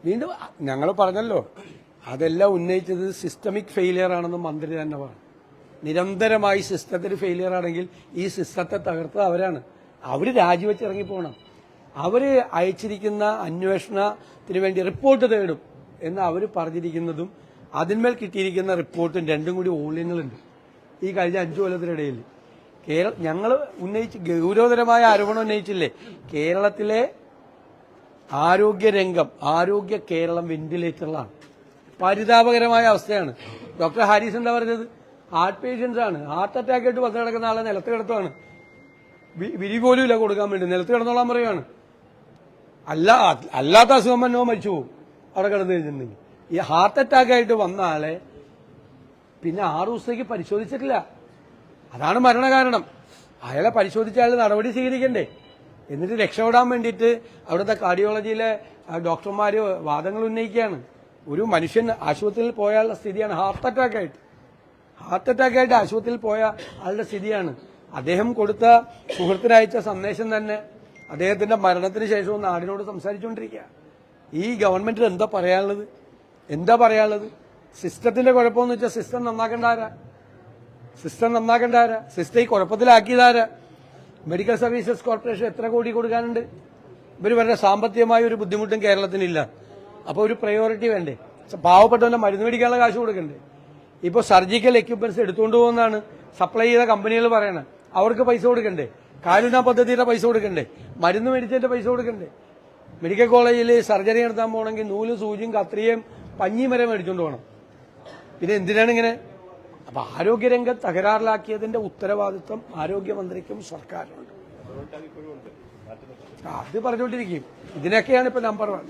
വീണ്ടും ഞങ്ങൾ പറഞ്ഞല്ലോ, അതെല്ലാം ഉന്നയിച്ചത് സിസ്റ്റമിക് ഫെയിലിയർ ആണെന്ന് മന്ത്രി തന്നെ പറഞ്ഞു. നിരന്തരമായി സിസ്റ്റത്തിൽ ഫെയിലിയർ ആണെങ്കിൽ ഈ സിസ്റ്റത്തെ തകർത്തത് അവരാണ്. അവർ രാജിവെച്ചിറങ്ങിപ്പോണം. അവർ അയച്ചിരിക്കുന്ന അന്വേഷണത്തിന് വേണ്ടി റിപ്പോർട്ട് തേടും എന്ന് അവർ പറഞ്ഞിരിക്കുന്നതും അതിന്മേൽ കിട്ടിയിരിക്കുന്ന റിപ്പോർട്ടും രണ്ടും കൂടി ഓളിയങ്ങളുണ്ട്. ഈ കഴിഞ്ഞ 5 കൊല്ലത്തിനിടയിൽ ഞങ്ങൾ ഉന്നയിച്ച് ഗൗരവതരമായ ആരോപണം ഉന്നയിച്ചില്ലേ? കേരളത്തിലെ ആരോഗ്യരംഗം, ആരോഗ്യ കേരളം വെന്റിലേറ്ററിലാണ്. പരിതാപകരമായ അവസ്ഥയാണ്. ഡോക്ടർ ഹാരിസ് എന്താ പറഞ്ഞത്? ഹാർട്ട് പേഷ്യൻസ് ആണ്, ഹാർട്ട് അറ്റാക്ക് ആയിട്ട് വന്ന് കിടക്കുന്ന ആളെ നിലത്ത് കിടത്തുവാണ്. വിരി പോലും ഇല്ല കൊടുക്കാൻ വേണ്ടി, നിലത്ത് കിടന്നോളാൻ പറയുകയാണ്. അല്ലാത്ത അസുഖം വന്നോ മരിച്ചു പോകും അവിടെ കിടന്നു കഴിഞ്ഞിട്ടുണ്ടെങ്കിൽ. ഈ ഹാർട്ട് അറ്റാക്ക് ആയിട്ട് വന്ന ആളെ പിന്നെ 6 ദിവസത്തേക്ക് പരിശോധിച്ചിട്ടില്ല. അതാണ് മരണകാരണം. അയാളെ പരിശോധിച്ച അയാൾ നടപടി സ്വീകരിക്കണ്ടേ? എന്നിട്ട് രക്ഷപ്പെടാൻ വേണ്ടിയിട്ട് അവിടുത്തെ കാർഡിയോളജിയിലെ ഡോക്ടർമാർ വാദങ്ങൾ ഉന്നയിക്കുകയാണ്. ഒരു മനുഷ്യൻ ആശുപത്രിയിൽ പോയാലുള്ള സ്ഥിതിയാണ് ഹാർട്ട് അറ്റാക്കായിട്ട് ആശുപത്രിയിൽ പോയ ആളുടെ സ്ഥിതിയാണ്. അദ്ദേഹം കൊടുത്ത സുഹൃത്തിനയച്ച സന്ദേശം തന്നെ അദ്ദേഹത്തിന്റെ മരണത്തിന് ശേഷവും നാടിനോട് സംസാരിച്ചുകൊണ്ടിരിക്കുക. ഈ ഗവൺമെന്റിൽ എന്താ പറയാനുള്ളത്? സിസ്റ്റത്തിന്റെ കുഴപ്പമെന്ന് വെച്ചാൽ സിസ്റ്റം നന്നാക്കേണ്ട ആരാ? സിസ്റ്റം ഈ കുഴപ്പത്തിലാക്കിയതാരാ? മെഡിക്കൽ സർവീസസ് കോർപ്പറേഷൻ എത്ര കോടി കൊടുക്കാനുണ്ട്? ഇവർ വളരെ സാമ്പത്തികമായ ഒരു ബുദ്ധിമുട്ടും കേരളത്തിനില്ല. അപ്പോൾ ഒരു പ്രയോറിറ്റി വേണ്ടേ? പാവപ്പെട്ടവന്റെ മരുന്ന് മേടിക്കാനുള്ള കാശ് കൊടുക്കണ്ടേ? ഇപ്പോൾ സർജിക്കൽ എക്യുപ്മെന്റ്സ് എടുത്തുകൊണ്ട് പോകുന്നതാണ് സപ്ലൈ ചെയ്ത കമ്പനികൾ പറയണത്. അവർക്ക് പൈസ കൊടുക്കണ്ടേ? കാരുണ്യ പദ്ധതിയുടെ പൈസ കൊടുക്കണ്ടേ? മരുന്ന് മേടിച്ചതിന്റെ പൈസ കൊടുക്കണ്ടേ? മെഡിക്കൽ കോളേജിൽ സർജറി നടത്താൻ പോകണമെങ്കിൽ നൂലും സൂചിയും കത്രികയും പഞ്ഞിയും വരെ മേടിച്ചുകൊണ്ട് പോകണം. പിന്നെ എന്തിനാണ് ഇങ്ങനെ? അപ്പൊ ആരോഗ്യരംഗം തകരാറിലാക്കിയതിന്റെ ഉത്തരവാദിത്വം ആരോഗ്യമന്ത്രിക്കും സർക്കാരിനുണ്ട്. അത് പറഞ്ഞുകൊണ്ടിരിക്കും. ഇതിനൊക്കെയാണ് ഇപ്പൊ നമ്പർ 1.